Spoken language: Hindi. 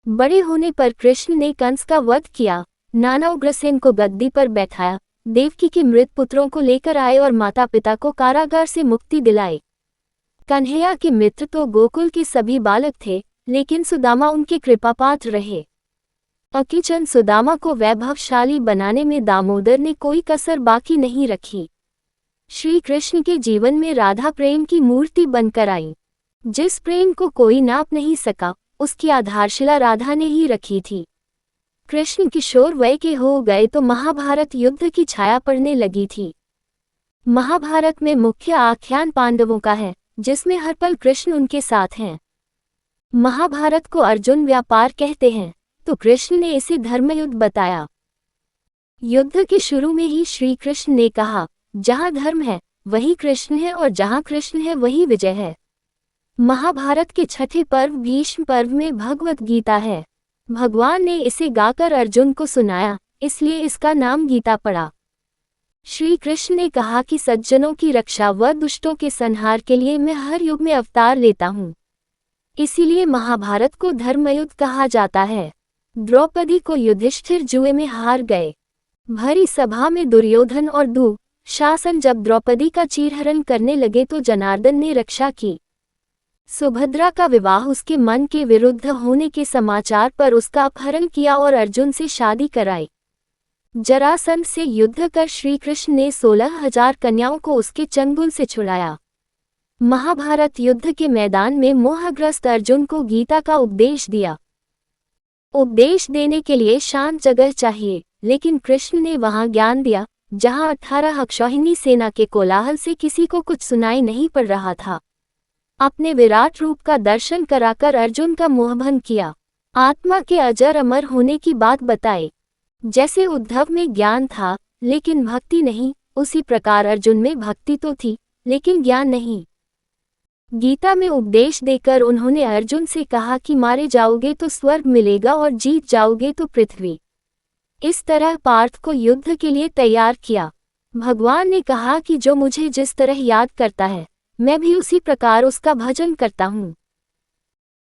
बड़े होने पर कृष्ण ने कंस का वध किया, नाना उग्रसेन को गद्दी पर बैठाया, देवकी के मृत पुत्रों को लेकर आए और माता पिता को कारागार से मुक्ति दिलाई। कन्हैया के मित्र तो गोकुल के सभी बालक थे, लेकिन सुदामा उनके कृपापात्र रहे। अकिचन सुदामा को वैभवशाली बनाने में दामोदर ने कोई कसर बाकी नहीं रखी। श्री कृष्ण के जीवन में राधा प्रेम की मूर्ति बनकर आई। जिस प्रेम को कोई नाप नहीं सका, उसकी आधारशिला राधा ने ही रखी थी। कृष्ण किशोर वय के हो गए तो महाभारत युद्ध की छाया पड़ने लगी थी। महाभारत में मुख्य आख्यान पांडवों का है, जिसमें हर पल कृष्ण उनके साथ हैं। महाभारत को अर्जुन व्यापार कहते हैं, तो कृष्ण ने इसे धर्मयुद्ध बताया। युद्ध के शुरू में ही श्री कृष्ण ने कहा, जहाँ धर्म है वही कृष्ण है और जहाँ कृष्ण है वही विजय है। महाभारत के छठे पर्व भीष्म पर्व में भगवत गीता है। भगवान ने इसे गाकर अर्जुन को सुनाया, इसलिए इसका नाम गीता पड़ा। श्री कृष्ण ने कहा कि सज्जनों की रक्षा व दुष्टों के संहार के लिए मैं हर युग में अवतार लेता हूँ। इसीलिए महाभारत को धर्मयुद्ध कहा जाता है। द्रौपदी को युधिष्ठिर जुए में हार गए। भरी सभा में दुर्योधन और दुःशासन जब द्रौपदी का चीरहरण करने लगे तो जनार्दन ने रक्षा की। सुभद्रा का विवाह उसके मन के विरुद्ध होने के समाचार पर उसका अपहरण किया और अर्जुन से शादी कराई। जरासंध से युद्ध कर श्री कृष्ण ने 16,000 कन्याओं को उसके चंगुल से छुड़ाया। महाभारत युद्ध के मैदान में मोहग्रस्त अर्जुन को गीता का उपदेश दिया। उपदेश देने के लिए शांत जगह चाहिए, लेकिन कृष्ण ने वहां ज्ञान दिया जहां 18 अक्षौहिणी सेना के कोलाहल से किसी को कुछ सुनाई नहीं पड़ रहा था। अपने विराट रूप का दर्शन कराकर अर्जुन का मोहभंग किया। आत्मा के अजर अमर होने की बात बताई। जैसे उद्धव में ज्ञान था लेकिन भक्ति नहीं, उसी प्रकार अर्जुन में भक्ति तो थी लेकिन ज्ञान नहीं। गीता में उपदेश देकर उन्होंने अर्जुन से कहा कि मारे जाओगे तो स्वर्ग मिलेगा और जीत जाओगे तो पृथ्वी। इस तरह पार्थ को युद्ध के लिए तैयार किया। भगवान ने कहा कि जो मुझे जिस तरह याद करता है, मैं भी उसी प्रकार उसका भजन करता हूँ।